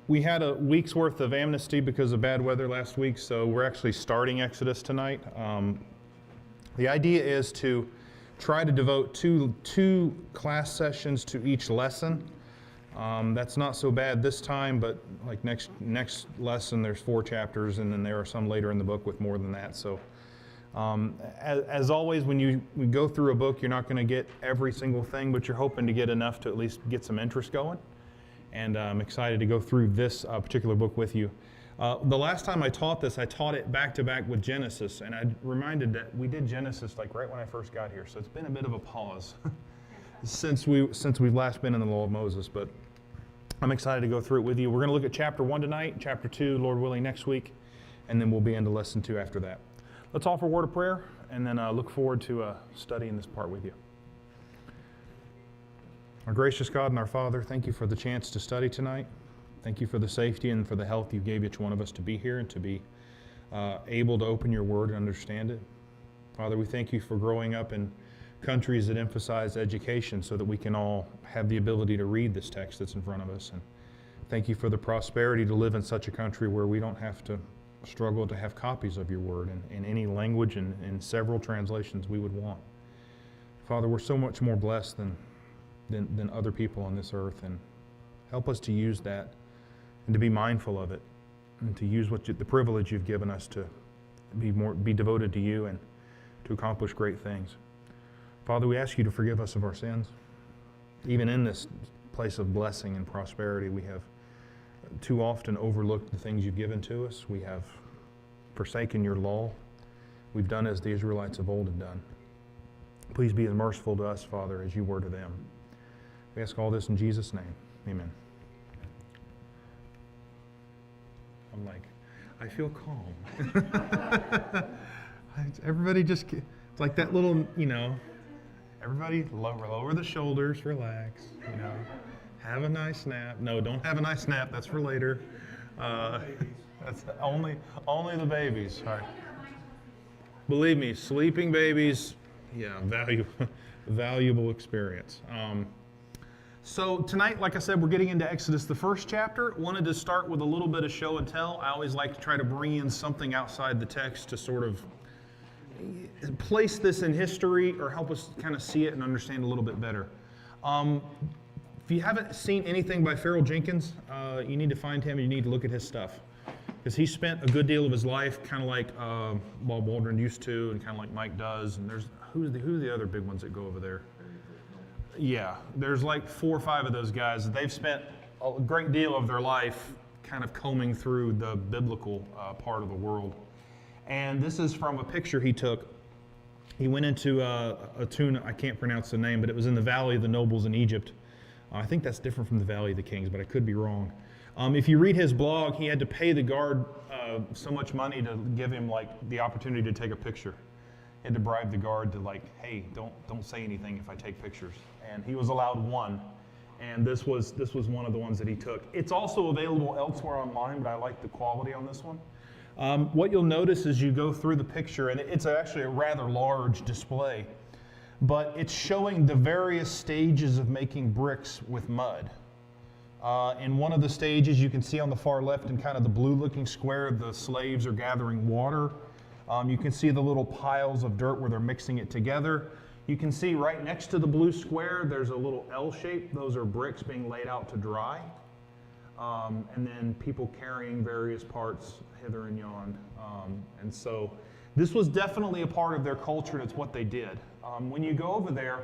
We had a week's worth of amnesty because of bad weather last week, so we're actually starting Exodus tonight. The idea is to try to devote two class sessions to each lesson. That's not so bad this time, but like next lesson there's 4 chapters, and then there are some later in the book with more than that. So as always, when you go through a book, you're not going to get every single thing, but you're hoping to get enough to at least get some interest going. And I'm excited to go through this particular book with you. The last time I taught this, I taught it back to back with Genesis, and I reminded that we did Genesis like right when I first got here, so it's been a bit of a pause since we've last been in the Law of Moses. But I'm excited to go through it with you. We're going to look at chapter 1 tonight, chapter 2, Lord willing, next week, and then we'll be into lesson 2 after that. Let's offer a word of prayer, and then look forward to studying this part with you. Our gracious God and our Father, thank you for the chance to study tonight. Thank you for the safety and for the health you gave each one of us to be here and to be able to open your word and understand it. Father, we thank you for growing up in countries that emphasize education so that we can all have the ability to read this text that's in front of us. And thank you for the prosperity to live in such a country where we don't have to struggle to have copies of your word in any language and in several translations we would want. Father, we're so much more blessed than other people on this earth, and help us to use that and to be mindful of it and to use the privilege you've given us to be devoted to you and to accomplish great things. Father, we ask you to forgive us of our sins. Even in this place of blessing and prosperity, we have too often overlooked the things you've given to us. We have forsaken your law. We've done as the Israelites of old had done. Please be as merciful to us, Father, as you were to them. We ask all this in Jesus' name. Amen. I'm like, I feel calm. Everybody just, it's like that little, everybody lower the shoulders, relax, have a nice nap. No, don't have a nice nap. That's for later. That's only the babies. All right. Believe me, sleeping babies, valuable experience. So tonight, like I said, we're getting into Exodus, the first chapter. Wanted to start with a little bit of show and tell. I always like to try to bring in something outside the text to sort of place this in history or help us kind of see it and understand a little bit better. If you haven't seen anything by Farrell Jenkins, you need to find him and you need to look at his stuff. Because he spent a good deal of his life kind of like Bob Waldron used to and kind of like Mike does. And who's the other big ones that go over there? Yeah, there's like 4 or 5 of those guys. They've spent a great deal of their life kind of combing through the biblical part of the world. And this is from a picture he took. He went into a tune, I can't pronounce the name, but it was in the Valley of the Nobles in Egypt. I think that's different from the Valley of the Kings, but I could be wrong. If you read his blog, he had to pay the guard so much money to give him like the opportunity to take a picture. He had to bribe the guard to like, hey, don't say anything if I take pictures. And he was allowed 1. And this was one of the ones that he took. It's also available elsewhere online, but I like the quality on this one. What you'll notice as you go through the picture, and it's actually a rather large display, but it's showing the various stages of making bricks with mud. In one of the stages, you can see on the far left in kind of the blue-looking square, the slaves are gathering water. You can see the little piles of dirt where they're mixing it together. You can see right next to the blue square, there's a little L shape. Those are bricks being laid out to dry. And then people carrying various parts hither and yon. And so this was definitely a part of their culture, and it's what they did. When you go over there,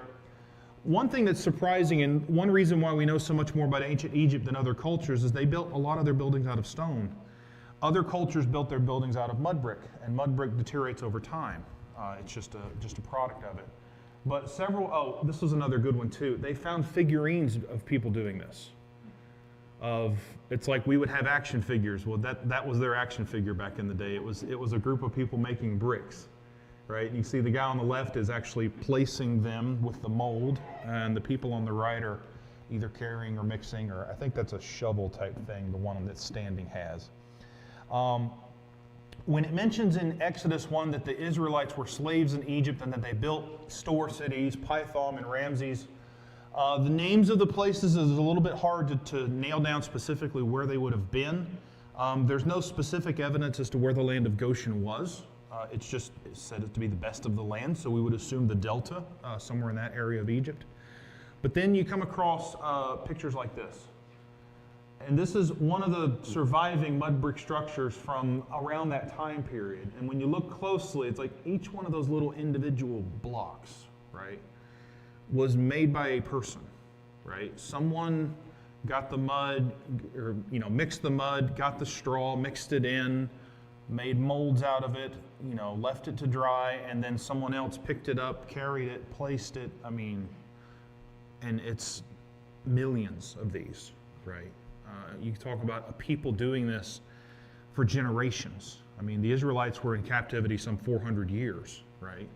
one thing that's surprising, and one reason why we know so much more about ancient Egypt than other cultures, is they built a lot of their buildings out of stone. Other cultures built their buildings out of mud brick, and mud brick deteriorates over time. It's just a product of it. But this was another good one too. They found figurines of people doing this. It's like we would have action figures. Well, that was their action figure back in the day. It was a group of people making bricks, right? And you see the guy on the left is actually placing them with the mold, and the people on the right are either carrying or mixing, or I think that's a shovel type thing, the one that standing has. When it mentions in Exodus 1 that the Israelites were slaves in Egypt and that they built store cities, Pithom and Ramses, The names of the places is a little bit hard to nail down specifically where they would have been. There's no specific evidence as to where the land of Goshen was. It's said to be the best of the land, so we would assume the delta, somewhere in that area of Egypt. But then you come across pictures like this. And this is one of the surviving mud brick structures from around that time period. And when you look closely, it's like each one of those little individual blocks, right, was made by a person, right? Someone got the mud, or mixed the mud, got the straw, mixed it in, made molds out of it, left it to dry, and then someone else picked it up, carried it, placed it. I mean, and it's millions of these, right? You talk about people doing this for generations. I mean, the Israelites were in captivity some 400 years, right?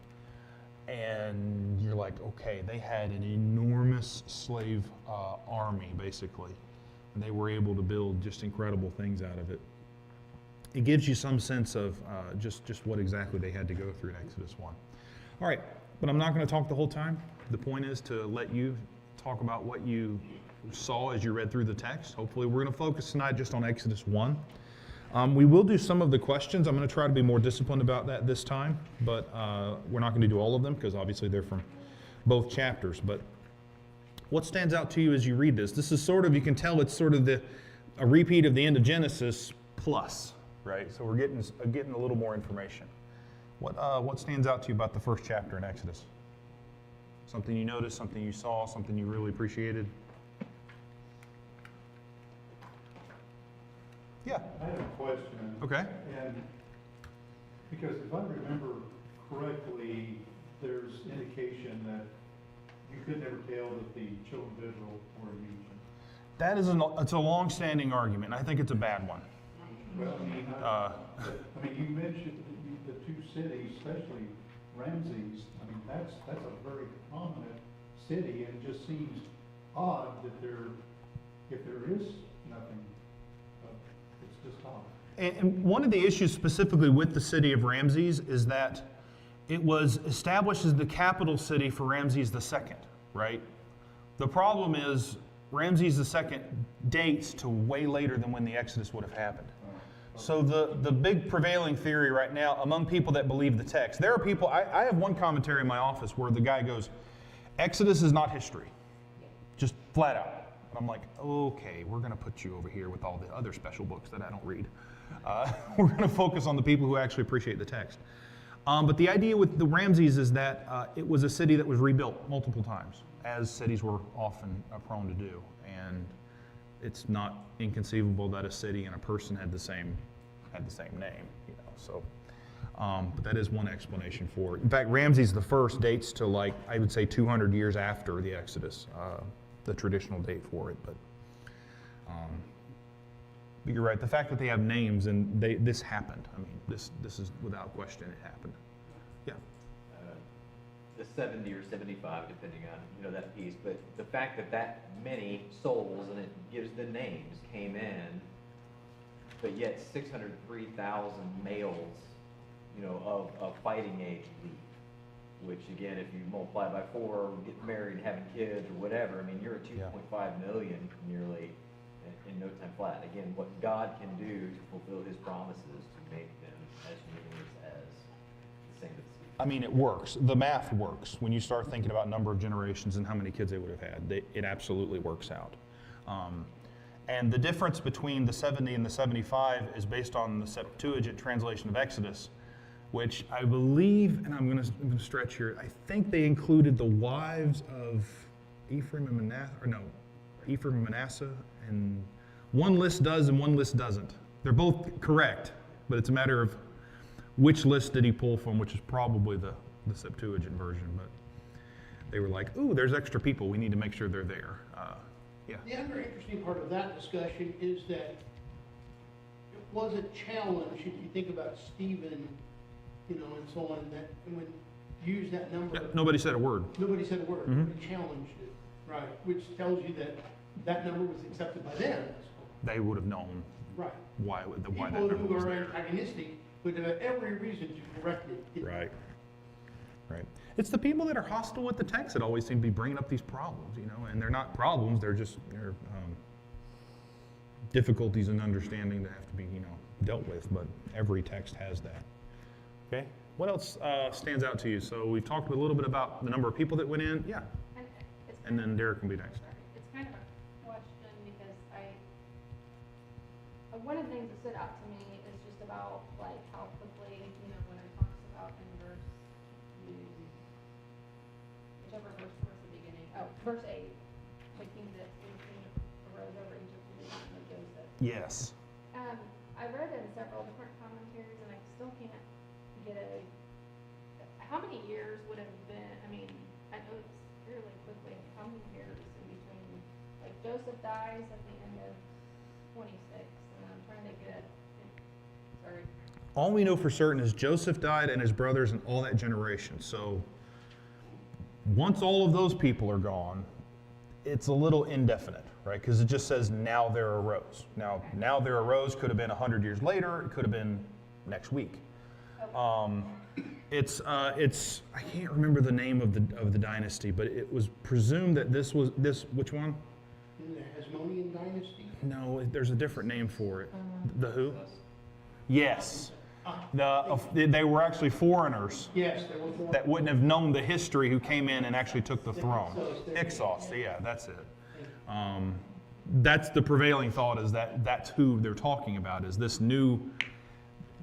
And you're like, okay, they had an enormous slave army, basically. And they were able to build just incredible things out of it. It gives you some sense of just what exactly they had to go through in Exodus 1. All right, but I'm not going to talk the whole time. The point is to let you talk about what you saw as you read through the text. Hopefully we're going to focus tonight just on Exodus 1. We will do some of the questions. I'm going to try to be more disciplined about that this time, but we're not going to do all of them because obviously they're from both chapters. But what stands out to you as you read this? This is sort of, you can tell it's sort of a repeat of the end of Genesis plus, right? So we're getting a little more information. What stands out to you about the first chapter in Exodus? Something you noticed, something you saw, something you really appreciated? Yeah. I have a question. Okay. And because if I remember correctly, there's indication that you could never tell that the children of Israel were Egypt. That is it's a long-standing argument. I think it's a bad one. Well, I mean, you mentioned the two cities, especially Ramses. I mean, that's a very prominent city, and it just seems odd that if there is nothing. It's just odd. And one of the issues specifically with the city of Ramses is that it was established as the capital city for Ramses II, right? The problem is Ramses II dates to way later than when the Exodus would have happened. So the big prevailing theory right now among people that believe the text, there are people, I have one commentary in my office where the guy goes, Exodus is not history, just flat out. And I'm like, okay, we're going to put you over here with all the other special books that I don't read. We're going to focus on the people who actually appreciate the text. But the idea with the Ramses is that it was a city that was rebuilt multiple times, as cities were often prone to do. And it's not inconceivable that a city and a person had the same name, So, but that is one explanation for it. In fact, Ramses I dates to I would say 200 years after the Exodus, the traditional date for it. But you're right. The fact that they have names and this happened. I mean, this is without question it happened. Yeah. The 70 or 75, depending on that piece, but the fact that many souls, and it gives the names, came in, but yet 603,000 males, of fighting age leave. Which again, if you multiply by 4, get married, and having kids, or whatever, I mean, you're at 2.5 million nearly in no time flat. Again, what God can do to fulfill His promises to make them as numerous as the same as the sea. I mean, it works. The math works. When you start thinking about number of generations and how many kids they would have had, it absolutely works out. And the difference between the 70 and the 75 is based on the Septuagint translation of Exodus, which I believe, and I'm going to stretch here, I think they included the wives of Ephraim and Manasseh, and one list does and one list doesn't. They're both correct, but it's a matter of which list did he pull from, which is probably the Septuagint version. But they were like, ooh, there's extra people. We need to make sure they're there. Yeah. The other interesting part of that discussion is that it was a challenge, if you think about Stephen, and so on, that when use that number. Yeah, nobody said a word. Nobody said a word. Mm-hmm. Nobody challenged it, right? Which tells you that number was accepted by them. They would have known right. why that People number who was are there. antagonistic would have every reason to correct it. Right. right? It's the people that are hostile with the text that always seem to be bringing up these problems, and they're not problems, they're difficulties in understanding that have to be, dealt with, but every text has that. Okay, what else stands out to you? So we've talked a little bit about the number of people that went in, yeah, and then Derek can be next. It's kind of a question because one of the things that stood out to me is just about like how quickly, when it talks about in whichever verse was the beginning, verse 8, the king that arose over Egypt in the time of Joseph. Yes. I read in several different commentaries and I still can't get how many years would have been, I know it's fairly quickly, how many years in between, like Joseph dies at the end of 26, and I'm trying to get, sorry. All we know for certain is Joseph died and his brothers and all that generation. So once all of those people are gone, it's a little indefinite, right? Because it just says, now there arose. Now there arose could have been 100 years later. It could have been next week. It's I can't remember the name of the dynasty, but it was presumed that this which one? The Hasmonean dynasty? No, there's a different name for it. The who? Yes. They were actually foreigners. Yes, there were four. That wouldn't have known the history who came in and actually took the throne. Hyksos, yeah, that's it. That's the prevailing thought, is that's who they're talking about, is this new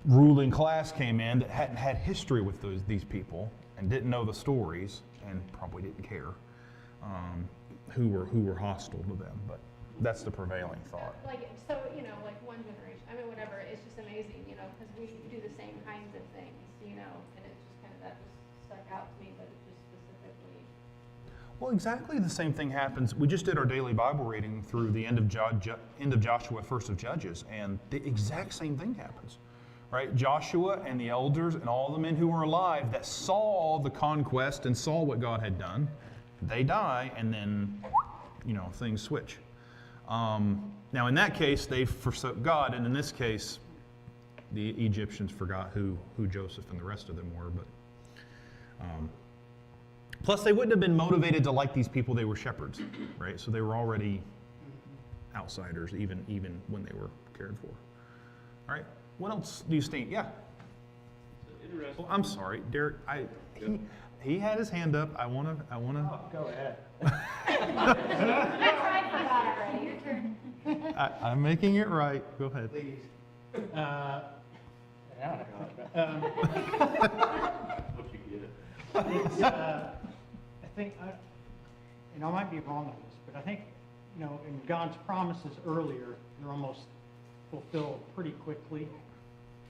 ruling class came in that hadn't had history with these people and didn't know the stories and probably didn't care who were hostile to them. But that's the prevailing thought. Like one generation, whatever, it's just amazing, because we do the same kinds of things, and it's just kind of, that just stuck out to me, but it just specifically. Well, exactly the same thing happens. We just did our daily Bible reading through the end of Joshua, first of Judges, and the exact same thing happens, right? Joshua and the elders and all the men who were alive that saw the conquest and saw what God had done, they die, and then, things switch. Now, in that case, they forsook God, and in this case, the Egyptians forgot who Joseph and the rest of them were. But plus, they wouldn't have been motivated to like these people. They were shepherds, right? So they were already outsiders, even when they were cared for. All right. What else do you think? Yeah. Interesting. Well, I'm sorry, Derek. He had his hand up. I wanna. Go ahead. I tried for that already, your turn. I'm making it right. Go ahead. Please. What you get it. It's, I think, and I might be wrong on this, but I think, in God's promises earlier, they're almost fulfilled pretty quickly.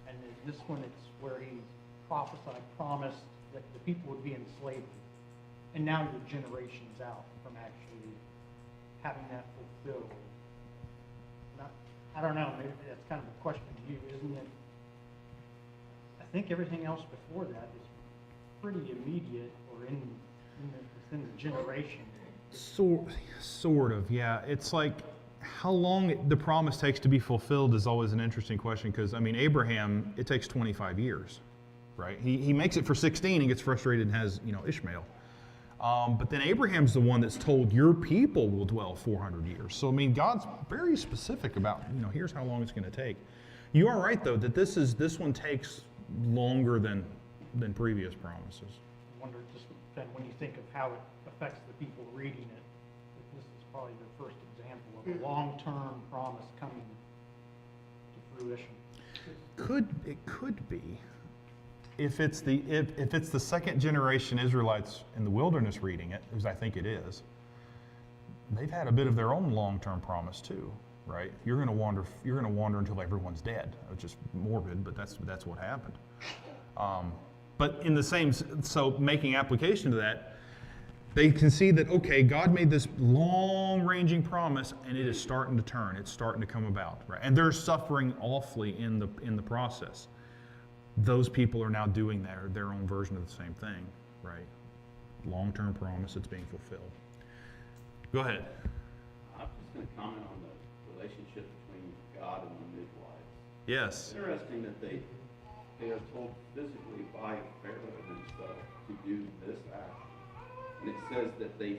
And in this one, it's where he promised that the people would be in slavery. And now you're generations out from actually having that fulfilled. I don't know, maybe that's kind of a question to you, isn't it? I think everything else before that is pretty immediate or within the generation. Sort of, yeah. It's like how long the promise takes to be fulfilled is always an interesting question, because Abraham, it takes 25 years, right? He makes it for 16 and gets frustrated and has Ishmael. But then Abraham's the one that's told your people will dwell 400 years. So God's very specific about here's how long it's going to take. You are right though that this one takes longer than previous promises. I wonder just then when you think of how it affects the people reading it, that this is probably your first example of a long-term promise coming to fruition. It could be. If it's the second generation Israelites in the wilderness reading it, as I think it is, they've had a bit of their own long-term promise too, right? You're going to wander until everyone's dead, which is morbid, but that's what happened. But in the same, so making application to that, they can see that, okay, God made this long-ranging promise, and it is starting to turn. It's starting to come about, right? And they're suffering awfully in the process. Those people are now doing their own version of the same thing, right? Long-term promise that's being fulfilled. Go ahead. I'm just going to comment on the relationship between God and the midwives. Yes. Interesting that they they are told physically by Pharaoh himself to do this act. And it says that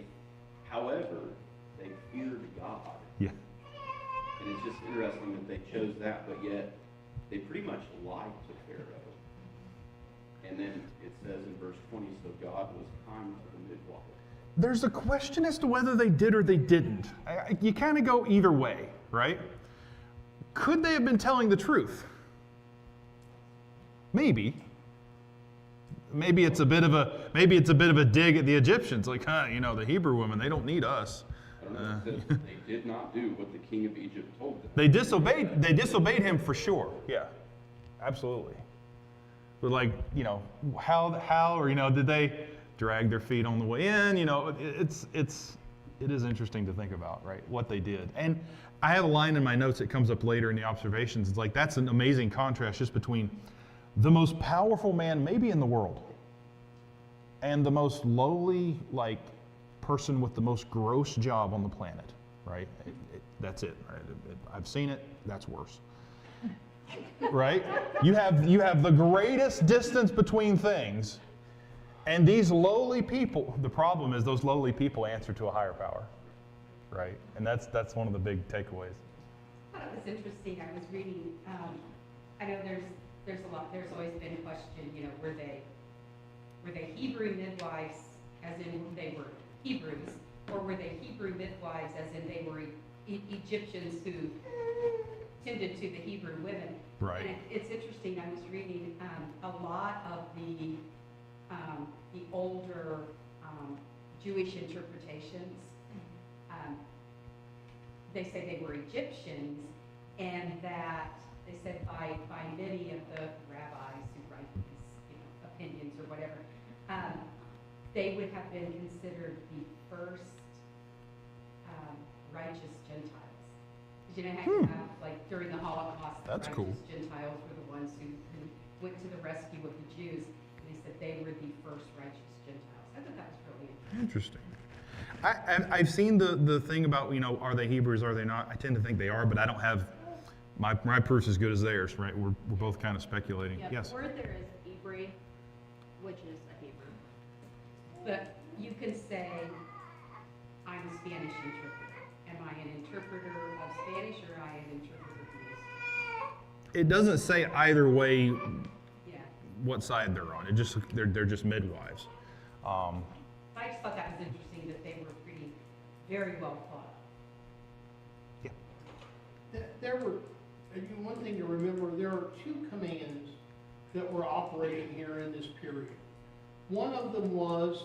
however, they feared God. Yeah. And it's just interesting that they chose that, but yet they pretty much lied to Pharaoh. And then it says in verse 20, so God was kind to the midwife. There's a question as to whether they did or they didn't. You kind of go either way, right? Could they have been telling the truth? Maybe. Maybe it's a bit of a dig at the Egyptians, like, the Hebrew women, they don't need us. I don't know, it says that they did not do what the king of Egypt told them. They disobeyed him for sure. Yeah, absolutely. But how, or did they drag their feet on the way in? It is interesting to think about, right? What they did. And I have a line in my notes that comes up later in the observations. It's like, that's an amazing contrast just between the most powerful man maybe in the world and the most lowly, person with the most gross job on the planet, right? That's it, right? I've seen it, that's worse. Right? You have the greatest distance between things, and these lowly people, the problem is those lowly people answer to a higher power, right? And that's one of the big takeaways. I thought it was interesting. I was reading, I know there's always been a question, were they Hebrew midwives, as in they were Hebrews, or were they Hebrew midwives, as in they were Egyptians who tended to the Hebrew women? Right. And it's interesting. I was reading a lot of the older Jewish interpretations. They say they were Egyptians, and that they said by many of the rabbis who write these opinions or whatever, they would have been considered the first righteous Gentiles. Because how you have, during the Holocaust, the That's righteous cool. Gentiles were the ones who went to the rescue of the Jews, and they said they were the first righteous Gentiles. I thought that was really interesting. Interesting. I've seen the thing about, are they Hebrews, are they not? I tend to think they are, but I don't have, my proof's as good as theirs, right? We're both kind of speculating. Yeah, Yes? the word there is Hebrew, which is a Hebrew. But you can say, I'm a Spanish interpreter. Am I an interpreter of Spanish, or am I an interpreter of English? It doesn't say either way Yeah. what side they're on. They're just midwives. I just thought that was interesting, that they were very well thought. There were, one thing to remember, there are two commands that were operating here in this period. One of them was,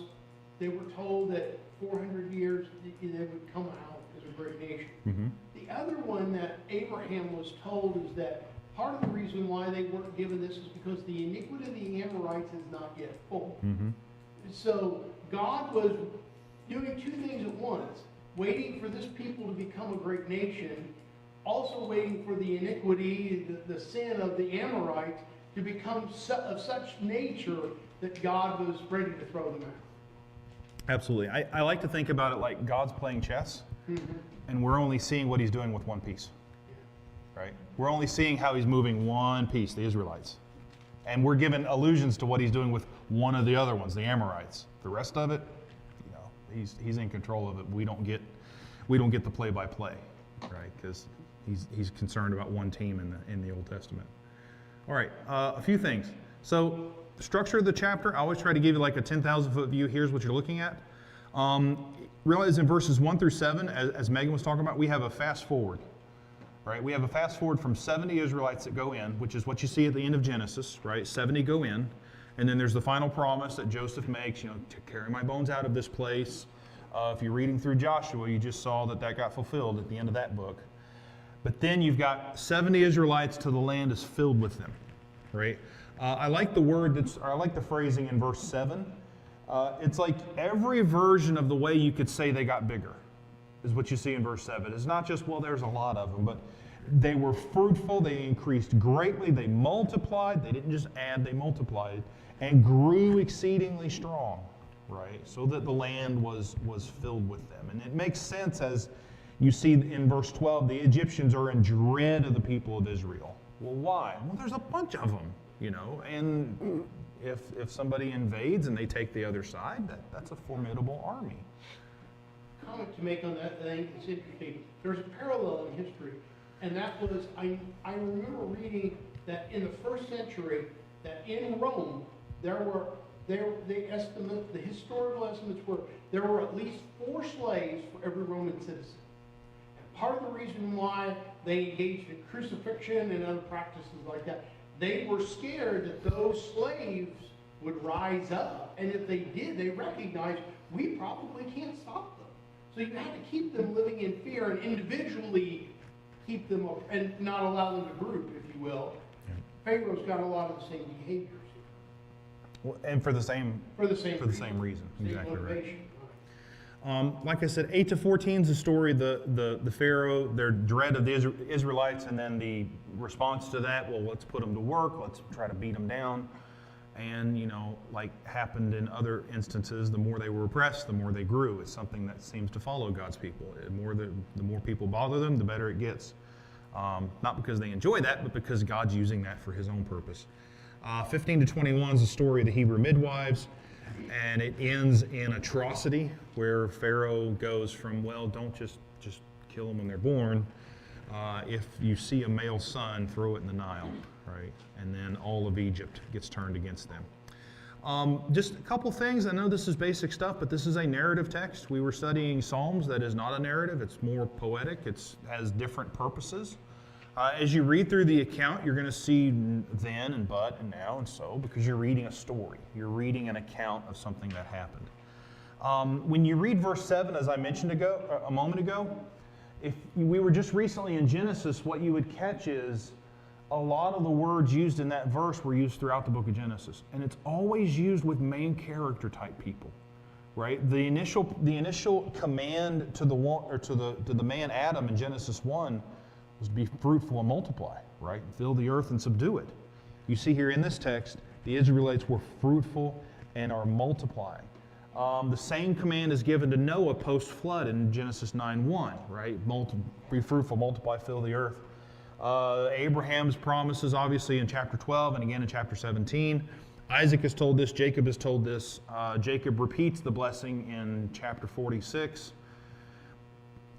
they were told that 400 years they would come out as a great nation. Mm-hmm. The other one that Abraham was told is that part of the reason why they weren't given this is because the iniquity of the Amorites is not yet full. Mm-hmm. So God was doing two things at once, waiting for this people to become a great nation, also waiting for the iniquity, the sin of the Amorites to become of such nature that God was ready to throw them out. Absolutely. I like to think about it like God's playing chess, and we're only seeing what he's doing with one piece. Right? We're only seeing how he's moving one piece, the Israelites. And we're given allusions to what he's doing with one of the other ones, the Amorites. The rest of it, he's in control of it. We don't get the play-by-play, right? Because he's concerned about one team in the Old Testament. All right, a few things. So, structure of the chapter, I always try to give you like a 10,000-foot view. Here's what you're looking at. Realize in verses 1 through 7, as Megan was talking about, we have a fast forward. Right? We have a fast forward from 70 Israelites that go in, which is what you see at the end of Genesis, right? 70 go in. And then there's the final promise that Joseph makes, to carry my bones out of this place. If you're reading through Joshua, you just saw that got fulfilled at the end of that book. But then you've got 70 Israelites till the land is filled with them, right? I like the phrasing in verse 7. It's like every version of the way you could say they got bigger is what you see in verse 7. It's not just, there's a lot of them, but they were fruitful, they increased greatly, they multiplied, they didn't just add, they multiplied, and grew exceedingly strong, right? So that the land was filled with them. And it makes sense as you see in verse 12, the Egyptians are in dread of the people of Israel. Well, why? Well, there's a bunch of them. and if somebody invades and they take the other side, that's a formidable army. Comment to make on that thing, it's interesting. There's a parallel in history, and that was, I remember reading that in the first century, that in Rome, the historical estimates were, there were at least 4 slaves for every Roman citizen. And part of the reason why they engaged in crucifixion and other practices like that, they were scared that those slaves would rise up, and if they did, they recognized, we probably can't stop them. So you had to keep them living in fear and individually keep them up and not allow them to group, if you will. Pharaoh's got a lot of the same behaviors Well, and for the same reason. Exactly right. Motivation. Like I said, 8 to 14 is the story, the Pharaoh, their dread of the Israelites, and then the response to that, well, let's put them to work, let's try to beat them down. And, like happened in other instances, the more they were oppressed, the more they grew. It's something that seems to follow God's people. The more people bother them, the better it gets. Not because they enjoy that, but because God's using that for his own purpose. 15 to 21 is the story of the Hebrew midwives, and it ends in atrocity, where Pharaoh goes from, well, don't just kill them when they're born. If you see a male son, throw it in the Nile, right? And then all of Egypt gets turned against them. Just a couple things. I know this is basic stuff, but this is a narrative text. We were studying Psalms. That is not a narrative. It's more poetic. It has different purposes. As you read through the account, you're going to see then and but and now and so, because you're reading a story. You're reading an account of something that happened. When you read verse 7, as I mentioned a moment ago, if we were just recently in Genesis, what you would catch is a lot of the words used in that verse were used throughout the book of Genesis. And it's always used with main character type people, right? The initial command to the man Adam in Genesis 1 was be fruitful and multiply, right? Fill the earth and subdue it. You see here in this text, the Israelites were fruitful and are multiplying. The same command is given to Noah post-flood in Genesis 9:1, right? Be fruitful, multiply, fill the earth. Abraham's promises, obviously, in chapter 12 and again in chapter 17. Isaac is told this, Jacob is told this. Jacob repeats the blessing in chapter 46.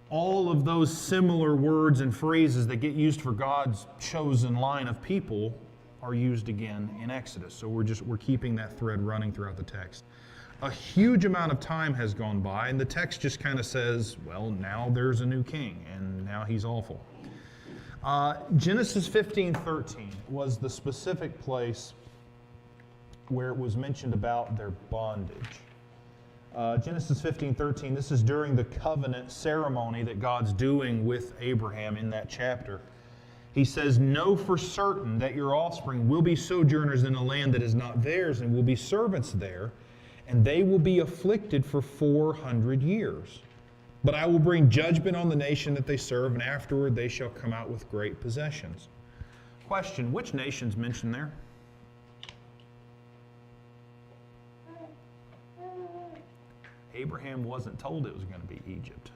All of those similar words and phrases that get used for God's chosen line of people are used again in Exodus. So we're keeping that thread running throughout the text. A huge amount of time has gone by, and the text just kind of says, well, now there's a new king, and now he's awful. Genesis 15:13 was the specific place where it was mentioned about their bondage. Genesis 15:13, this is during the covenant ceremony that God's doing with Abraham in that chapter. He says, know for certain that your offspring will be sojourners in a land that is not theirs and will be servants there, and they will be afflicted for 400 years. But I will bring judgment on the nation that they serve, and afterward they shall come out with great possessions. Question, which nation's mentioned there? Abraham wasn't told it was going to be Egypt.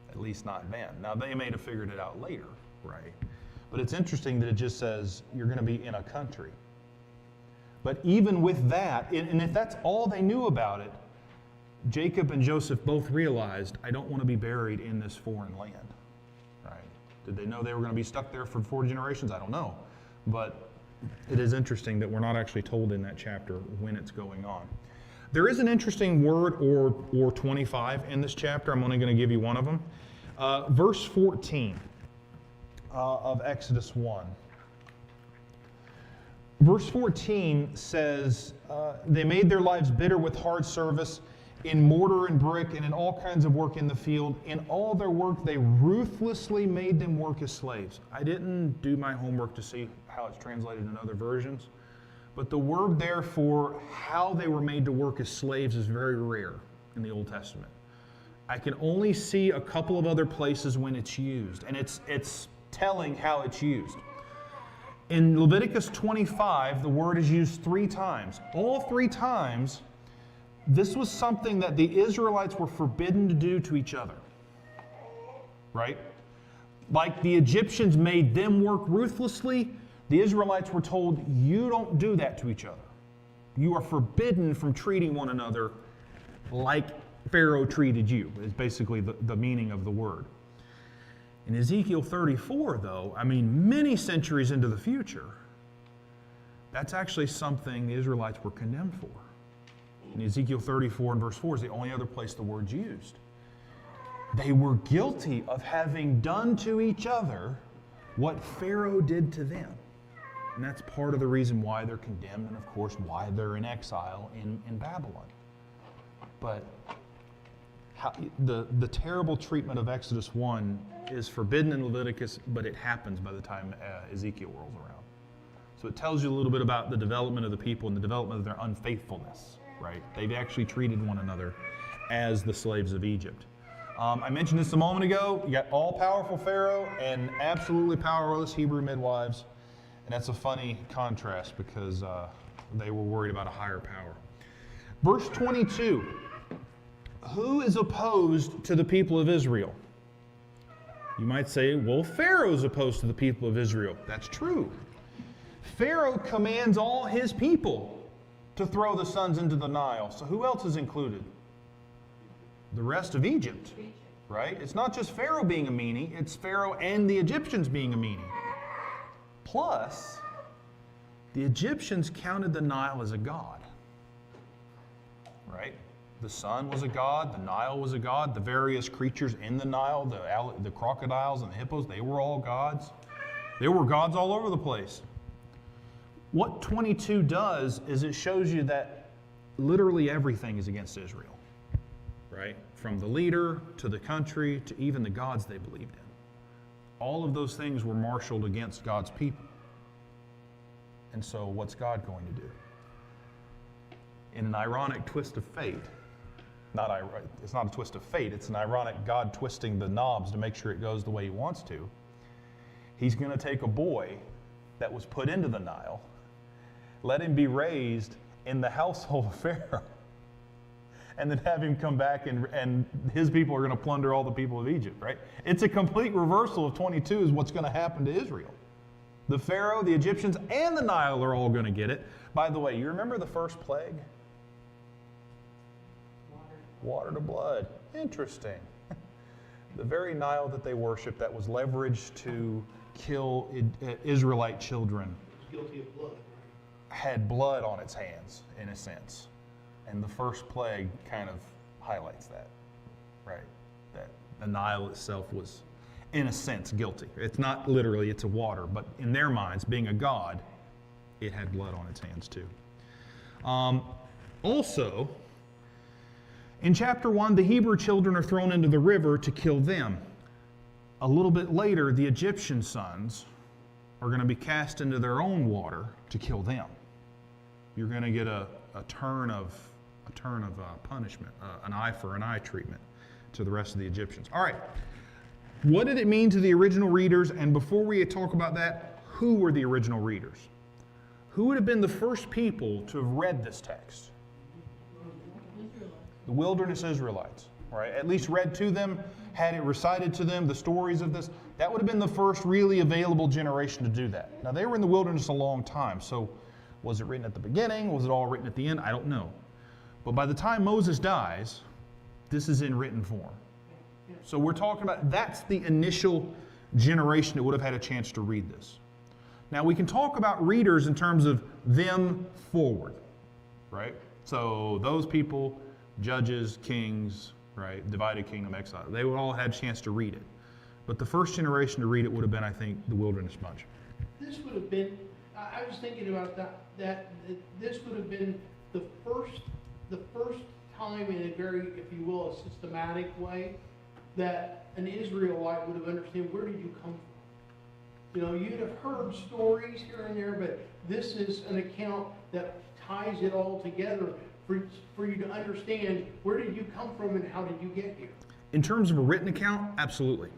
At least not then. Now, they may have figured it out later, right? But it's interesting that it just says you're going to be in a country. But even with that, and if that's all they knew about it, Jacob and Joseph both realized, I don't want to be buried in this foreign land, right? Did they know they were going to be stuck there for 4 generations? I don't know. But it is interesting that we're not actually told in that chapter when it's going on. There is an interesting word or 25 in this chapter. I'm only going to give you one of them. Verse 14 of Exodus 1. Verse 14 says, they made their lives bitter with hard service in mortar and brick and in all kinds of work in the field. In all their work, they ruthlessly made them work as slaves. I didn't do my homework to see how it's translated in other versions. But the word there for how they were made to work as slaves is very rare in the Old Testament. I can only see a couple of other places when it's used, and it's telling how it's used. In Leviticus 25, the word is used 3 times. All 3 times, this was something that the Israelites were forbidden to do to each other. Right? Like the Egyptians made them work ruthlessly, The Israelites were told, you don't do that to each other. You are forbidden from treating one another like Pharaoh treated you, is basically the meaning of the word. In Ezekiel 34, though, I mean, many centuries into the future, that's actually something the Israelites were condemned for. In Ezekiel 34 and verse 4 is the only other place the word's used. They were guilty of having done to each other what Pharaoh did to them. And that's part of the reason why they're condemned and, of course, why they're in exile in Babylon. But the terrible treatment of Exodus 1 is forbidden in Leviticus, but it happens by the time Ezekiel rolls around. So it tells you a little bit about the development of the people and the development of their unfaithfulness, right? They've actually treated one another as the slaves of Egypt. I mentioned this a moment ago. You got all-powerful Pharaoh and absolutely powerless Hebrew midwives. And that's a funny contrast because they were worried about a higher power. Verse 22. Who is opposed to the people of Israel? You might say, well, Pharaoh's opposed to the people of Israel. That's true. Pharaoh commands all his people to throw the sons into the Nile. So who else is included? The rest of Egypt, right? It's not just Pharaoh being a meanie, it's Pharaoh and the Egyptians being a meanie. Plus, the Egyptians counted the Nile as a god, right? The sun was a god, the Nile was a god, the various creatures in the Nile, the crocodiles and the hippos, they were all gods. There were gods all over the place. What 22 does is it shows you that literally everything is against Israel, right? From the leader to the country to even the gods they believed in. All of those things were marshaled against God's people. And so what's God going to do? In an ironic twist of fate, it's not a twist of fate, it's an ironic God twisting the knobs to make sure it goes the way he wants to. He's going to take a boy that was put into the Nile, let him be raised in the household of Pharaoh, and then have him come back and his people are going to plunder all the people of Egypt, right? It's a complete reversal of 22 is what's going to happen to Israel. The Pharaoh, the Egyptians, and the Nile are all going to get it. By the way, you remember the first plague? Water to blood. Interesting. The very Nile that they worshiped that was leveraged to kill Israelite children Guilty of blood, had blood on its hands, in a sense. And the first plague kind of highlights that, right? That the Nile itself was, in a sense, guilty. It's not literally, it's a water, but in their minds, being a god, it had blood on its hands too. Also, in chapter 1, the Hebrew children are thrown into the river to kill them. A little bit later, the Egyptian sons are going to be cast into their own water to kill them. You're going to get a turn of punishment, an eye for an eye treatment to the rest of the Egyptians. All right, what did it mean to the original readers? And before we talk about that, who were the original readers? Who would have been the first people to have read this text? The wilderness Israelites, right? At least read to them, had it recited to them, the stories of this. That would have been the first really available generation to do that. Now, they were in the wilderness a long time, so was it written at the beginning? Was it all written at the end? I don't know. But by the time Moses dies, this is in written form. So we're talking about, that's the initial generation that would have had a chance to read this. Now, we can talk about readers in terms of them forward, right? So those people, judges, kings, right, divided kingdom, exile, they would all have a chance to read it. But the first generation to read it would have been, I think, the wilderness bunch. This would have been, I was thinking about that this would have been the first time in a very, if you will, a systematic way that an Israelite would have understood, where did you come from? You know, you'd have heard stories here and there, but this is an account that ties it all together for you to understand, where did you come from and how did you get here? In terms of a written account, absolutely.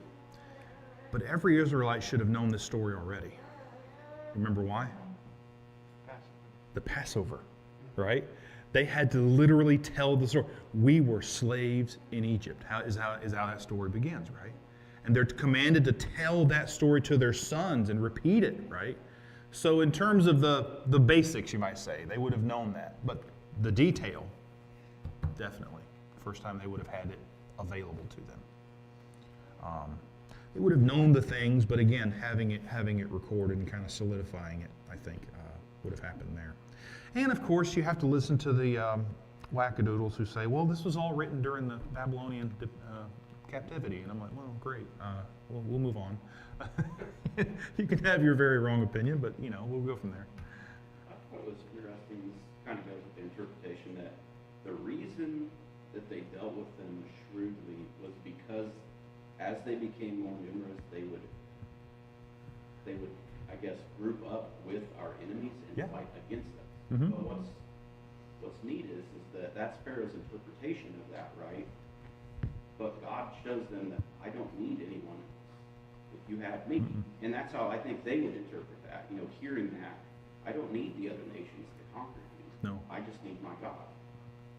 But every Israelite should have known this story already. Remember why? The Passover, right? They had to literally tell the story. We were slaves in Egypt. How that story begins, right? And they're commanded to tell that story to their sons and repeat it, right? So in terms of the basics, you might say, they would have known that. But the detail, definitely. First time they would have had it available to them. They would have known the things, but again, having it recorded and kind of solidifying it, I think, would have happened there. And of course, you have to listen to the wackadoodles who say, well, this was all written during the Babylonian captivity. And I'm like, well, great. We'll move on. You can have your very wrong opinion, but, we'll go from there. What was interesting, this kind of goes with the interpretation that the reason that they dealt with them shrewdly was because as they became more numerous, they would, I guess, group up with our enemies and Yeah. fight against us. Mhm. But what's neat is that that's Pharaoh's interpretation of that, right? But God shows them that I don't need anyone else. If you have me, and that's how I think they would interpret that. Hearing that, I don't need the other nations to conquer me. No. I just need my God.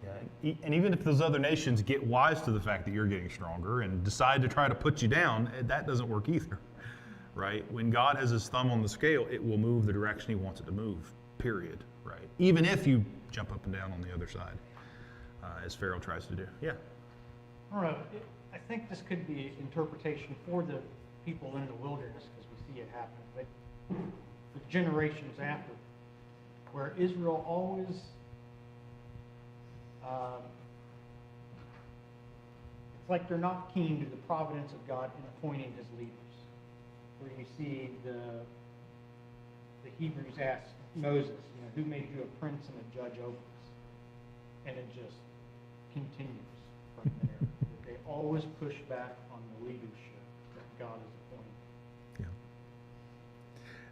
Yeah, and even if those other nations get wise to the fact that you're getting stronger and decide to try to put you down, that doesn't work either, right? When God has his thumb on the scale, it will move the direction he wants it to move, period, right? Even if you jump up and down on the other side, as Pharaoh tries to do. Yeah. I don't know, I think this could be interpretation for the people in the wilderness, because we see it happen, but the generations after, where Israel always, it's like they're not keen to the providence of God in appointing his leaders. Where you see the Hebrews ask Moses, who made you a prince and a judge over us? And it just continues from there. They always push back on the leadership that God has appointed. Yeah.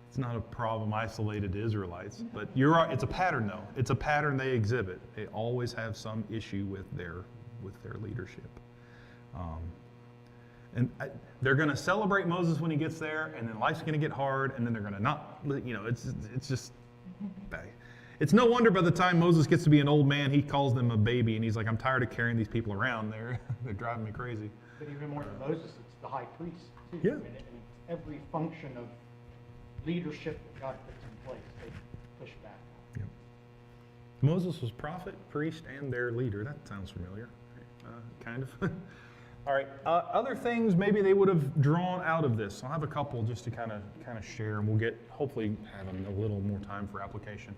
It's not a problem isolated to Israelites, but you're right. It's a pattern, though. It's a pattern they exhibit. They always have some issue with their leadership. They're going to celebrate Moses when he gets there, and then life's going to get hard, and then they're going to not. It's just. It's no wonder by the time Moses gets to be an old man, he calls them a baby, and he's like, "I'm tired of carrying these people around. They're driving me crazy." But even more than Moses, it's the high priest, too. Yeah. And it's every function of leadership that God puts in place, they push back on. Yeah. Moses was prophet, priest, and their leader. That sounds familiar, kind of. All right. Other things maybe they would have drawn out of this. I'll have a couple just to kind of share, and we'll hopefully have a little more time for application.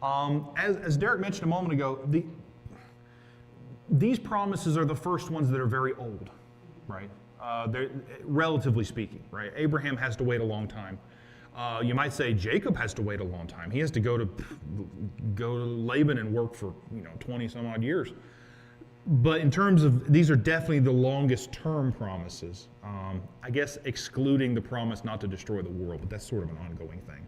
As Derek mentioned a moment ago, these promises are the first ones that are very old, right? They're, relatively speaking, right? Abraham has to wait a long time. You might say Jacob has to wait a long time. He has to go to Laban and work for 20 some odd years. But in terms of, these are definitely the longest term promises. I guess excluding the promise not to destroy the world, but that's sort of an ongoing thing.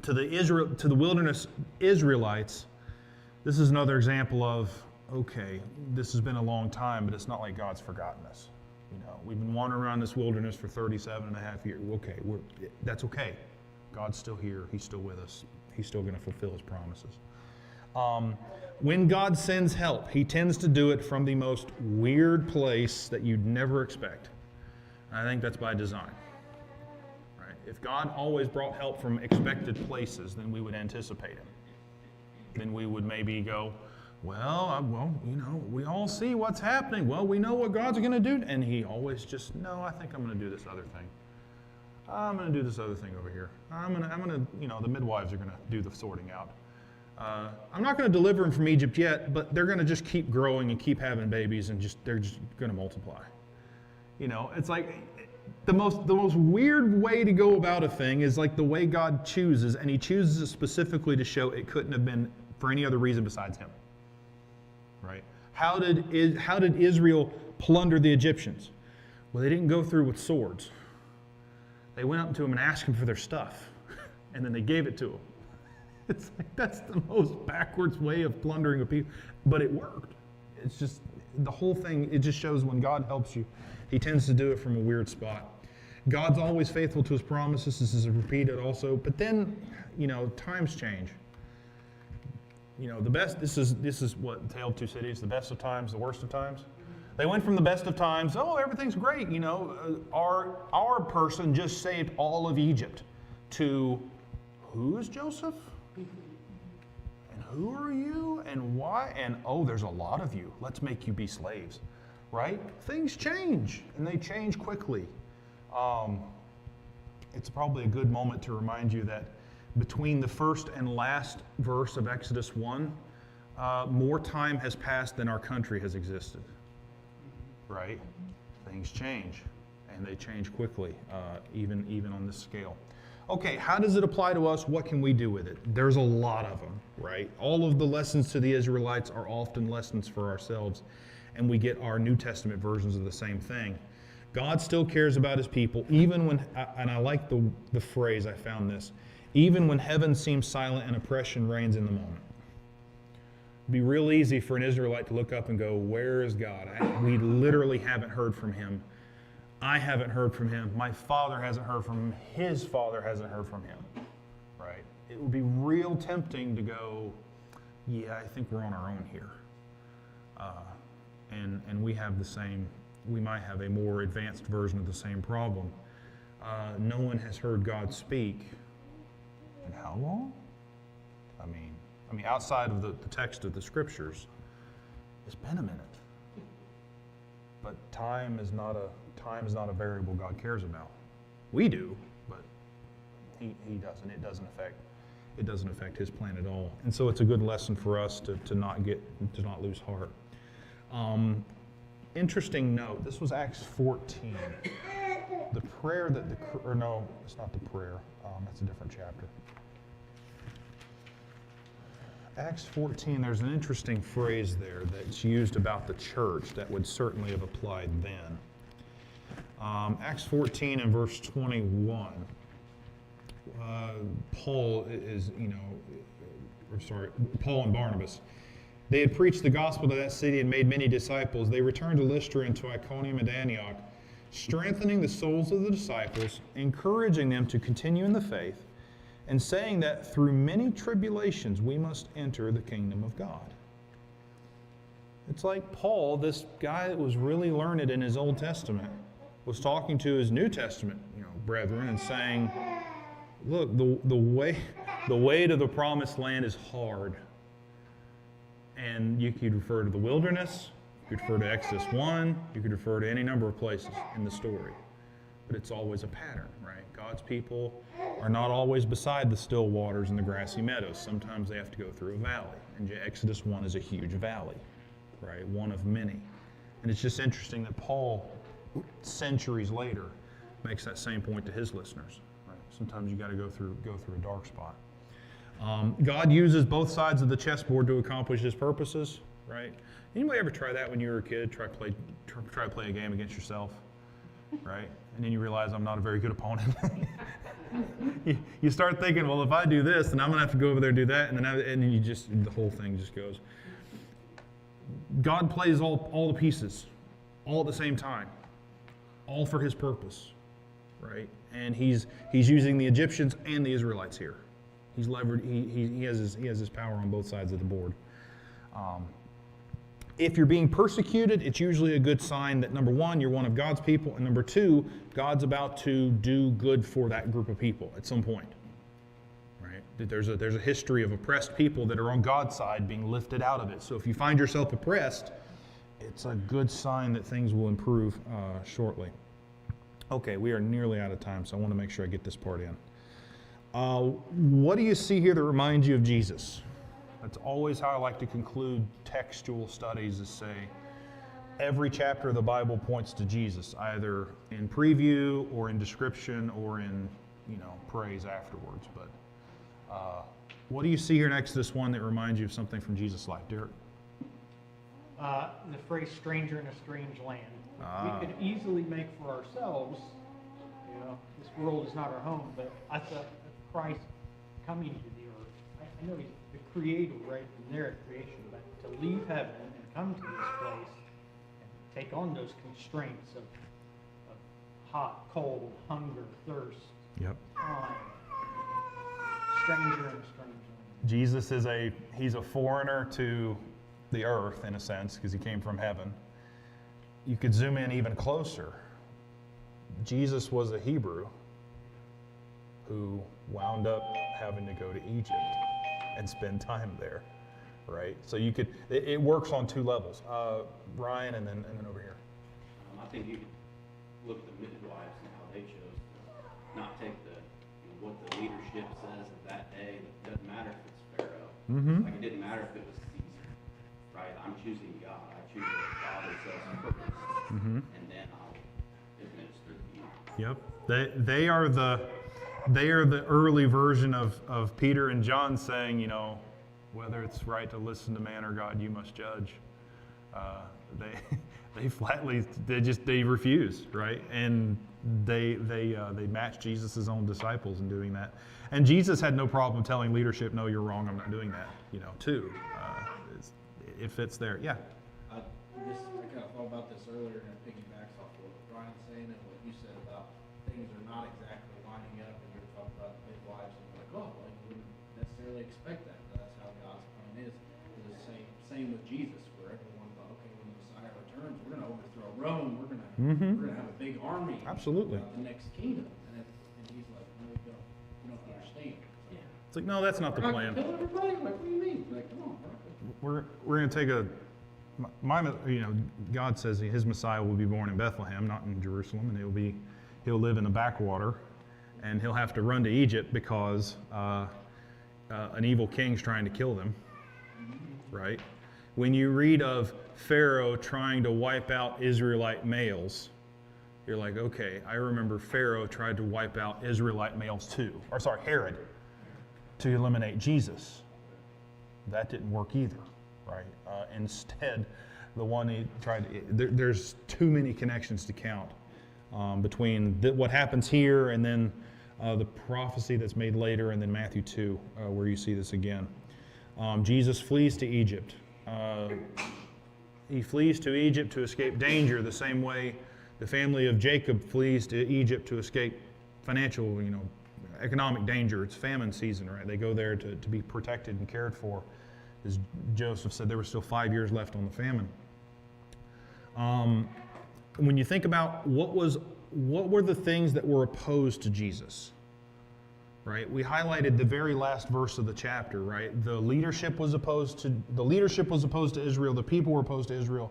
To the wilderness Israelites, this is another example of, okay, this has been a long time, but it's not like God's forgotten us. We've been wandering around this wilderness for 37 and a half years. Okay, that's okay. God's still here. He's still with us. He's still going to fulfill his promises. When God sends help, he tends to do it from the most weird place that you'd never expect. I think that's by design. Right? If God always brought help from expected places, then we would anticipate him. Then we would maybe go, we all see what's happening. Well, we know what God's going to do. And he always just, no, I think I'm going to do this other thing. I'm going to do this other thing over here. I'm going to, the midwives are going to do the sorting out. I'm not going to deliver them from Egypt yet, but they're going to just keep growing and keep having babies, and they're just going to multiply. It's like the most weird way to go about a thing is like the way God chooses, and he chooses it specifically to show it couldn't have been for any other reason besides him. Right? How did Israel plunder the Egyptians? Well, they didn't go through with swords. They went up to them and asked them for their stuff, and then they gave it to them. It's like, that's the most backwards way of plundering a people, but it worked. It's just, the whole thing, it just shows when God helps you, he tends to do it from a weird spot. God's always faithful to his promises. This is repeated also, but then, times change. The best, this is what, Tale of Two Cities, the best of times, the worst of times. They went from the best of times, everything's great, our person just saved all of Egypt. to who's Joseph? And who are you? And why? And oh, there's a lot of you. Let's make you be slaves. Right? Things change, and they change quickly. It's probably a good moment to remind you that between the first and last verse of Exodus 1, more time has passed than our country has existed. Right? Things change, and they change quickly, even on this scale. Okay, how does it apply to us? What can we do with it? There's a lot of them, right? All of the lessons to the Israelites are often lessons for ourselves, and we get our New Testament versions of the same thing. God still cares about his people, even when, and I like the phrase, I found this, even when heaven seems silent and oppression reigns in the moment. It'd be real easy for an Israelite to look up and go, where is God? We literally haven't heard from him. I haven't heard from him. My father hasn't heard from him. His father hasn't heard from him. Right? It would be real tempting to go, yeah, I think we're on our own here. And we have the same, we might have a more advanced version of the same problem. No one has heard God speak. In how long? I mean, outside of the text of the scriptures, it's been a minute. But time is not a variable God cares about. We do, but he doesn't. It doesn't affect his plan at all. And so it's a good lesson for us to not lose heart. Interesting note. This was Acts 14. The prayer that no, it's not the prayer. That's a different chapter. Acts 14, there's an interesting phrase there that's used about the church that would certainly have applied then. Acts 14 and verse 21, Paul and Barnabas, they had preached the gospel to that city and made many disciples. They returned to Lystra and to Iconium and Antioch, strengthening the souls of the disciples, encouraging them to continue in the faith, and saying that through many tribulations we must enter the kingdom of God. It's like Paul, this guy that was really learned in his Old Testament, was talking to his New Testament, brethren, and saying, look, the way to the promised land is hard. And you could refer to the wilderness, you could refer to Exodus 1, you could refer to any number of places in the story. But it's always a pattern, right? God's people are not always beside the still waters and the grassy meadows. Sometimes they have to go through a valley. And Exodus 1 is a huge valley, right? One of many. And it's just interesting that Paul, centuries later, makes that same point to his listeners, right? Sometimes you got to go through a dark spot. God uses both sides of the chessboard to accomplish his purposes, right? Anybody ever try that when you were a kid? Try to play a game against yourself, right? And then you realize I'm not a very good opponent. you start thinking, well, if I do this, then I'm going to have to go over there and do that, and then the whole thing just goes. God plays all the pieces, all at the same time, all for his purpose, right? And he's using the Egyptians and the Israelites here. He's levered. He has his power on both sides of the board. If you're being persecuted, it's usually a good sign that, number one, you're one of God's people, and number two, God's about to do good for that group of people at some point. Right? There's a history of oppressed people that are on God's side being lifted out of it. So if you find yourself oppressed, it's a good sign that things will improve shortly. Okay, we are nearly out of time, so I want to make sure I get this part in. What do you see here that reminds you of Jesus? That's always how I like to conclude textual studies, is say every chapter of the Bible points to Jesus, either in preview or in description or in praise afterwards. But what do you see here in Exodus 1 that reminds you of something from Jesus' life, Derek? The phrase stranger in a strange land. We could easily make for ourselves, this world is not our home, but I thought of Christ coming to the earth. I know he's the creator right from there at creation, but to leave heaven and come to this place and take on those constraints of hot, cold, hunger, thirst, time, stranger in a strange land. Jesus he's a foreigner to the earth in a sense because he came from heaven. You could zoom in even closer. Jesus was a Hebrew who wound up having to go to Egypt and spend time there, right? So you could, it works on two levels. Ryan, and then over here. I think you could look at the midwives and how they chose to not take what the leadership says at that day. It doesn't matter if it's Pharaoh. Mm-hmm. Like, it didn't matter if it was Caesar, right? I'm choosing God. I choose what the Father says and purpose, and then I'll administer the people. Yep. They are the early version of Peter and John saying, you know, whether it's right to listen to man or God, you must judge. They flatly they refuse, right? And they match Jesus' own disciples in doing that. And Jesus had no problem telling leadership, no, you're wrong, I'm not doing that, you know, too. It fits there. Yeah. I kind of thought about this earlier, and it piggybacks off what Brian's saying and what you said about things are not exactly lining up, and you're talking about the midwives, and you're like, oh, well, you wouldn't necessarily expect that, but that's how God's plan is. It's the same with Jesus, where everyone thought, okay, when the Messiah returns, we're going to overthrow Rome, we're going to have a big army. Absolutely. The next kingdom. And he's like, no, you don't understand. It's like, no, that's not the plan. Kill everybody? Like, what do you mean? Like, come on, bro. We're going to take God says his Messiah will be born in Bethlehem, not in Jerusalem, and he'll live in the backwater, and he'll have to run to Egypt because an evil king's trying to kill them, right? When you read of Pharaoh trying to wipe out Israelite males, you're like, okay, I remember Pharaoh tried to wipe out Israelite males too, Herod, to eliminate Jesus. That didn't work either, right? Instead, the one he tried to, there's too many connections to count between what happens here and then the prophecy that's made later, and then Matthew 2, where you see this again. Jesus flees to Egypt. He flees to Egypt to escape danger, the same way the family of Jacob flees to Egypt to escape financial, economic danger. It's famine season, right? They go there to be protected and cared for. As Joseph said, there was still 5 years left on the famine. When you think about what were the things that were opposed to Jesus, right? We highlighted the very last verse of the chapter, right? The leadership was opposed to Israel. The people were opposed to Israel,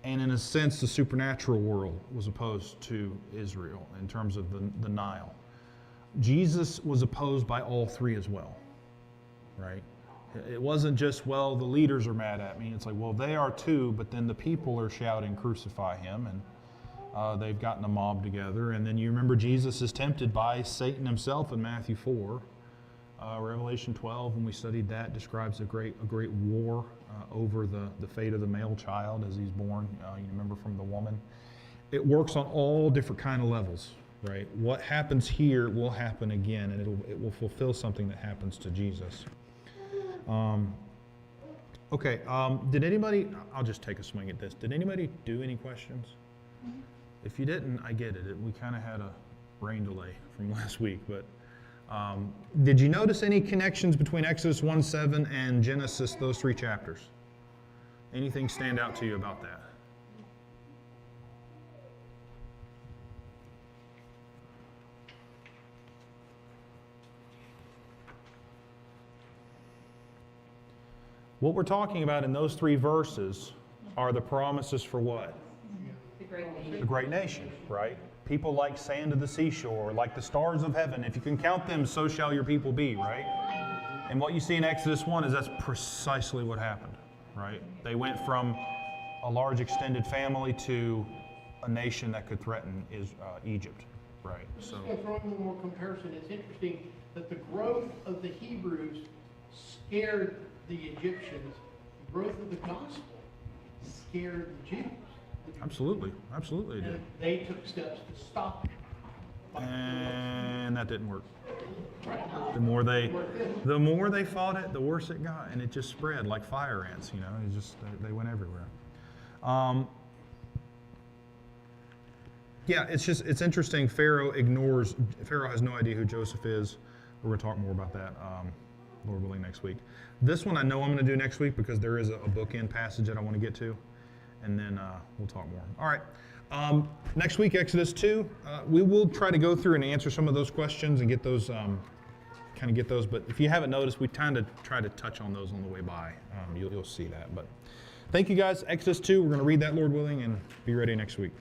and in a sense, the supernatural world was opposed to Israel in terms of the Nile. Jesus was opposed by all three as well, right? It wasn't just, well, the leaders are mad at me. It's like, well, they are too, but then the people are shouting, crucify him, and they've gotten a mob together. And then you remember Jesus is tempted by Satan himself in Matthew 4. Revelation 12, when we studied that, describes a great war over the fate of the male child as he's born. You remember from the woman. It works on all different kind of levels, right? What happens here will happen again, and it will fulfill something that happens to Jesus. Okay, did anybody, I'll just take a swing at this. Did anybody do any questions? If you didn't, I get it. We kind of had a rain delay from last week, but did you notice any connections between Exodus 1:7 and Genesis, those three chapters? Anything stand out to you about that? What we're talking about in those three verses are the promises for what? The great nation. The great nation, right? People like sand of the seashore, like the stars of heaven. If you can count them, so shall your people be, right? And what you see in Exodus 1 is that's precisely what happened, right? They went from a large extended family to a nation that could threaten Egypt, right? So, Just to throw in one more comparison, it's interesting that the growth of the Hebrews scared the Egyptians. The growth of the gospel scared the Jews. absolutely it did. And they took steps to stop it. And that didn't work. The more they fought it, the worse it got, and it just spread like fire ants. It just they went everywhere. Yeah, it's interesting. Pharaoh has no idea who Joseph is. We're going to talk more about that, Lord willing, next week. This one I know I'm going to do next week because there is a bookend passage that I want to get to, and then we'll talk more. All right. Next week, Exodus 2, we will try to go through and answer some of those questions and get those, but if you haven't noticed, we kind of try to touch on those on the way by. You'll see that. But thank you guys. Exodus 2, we're going to read that, Lord willing, and be ready next week.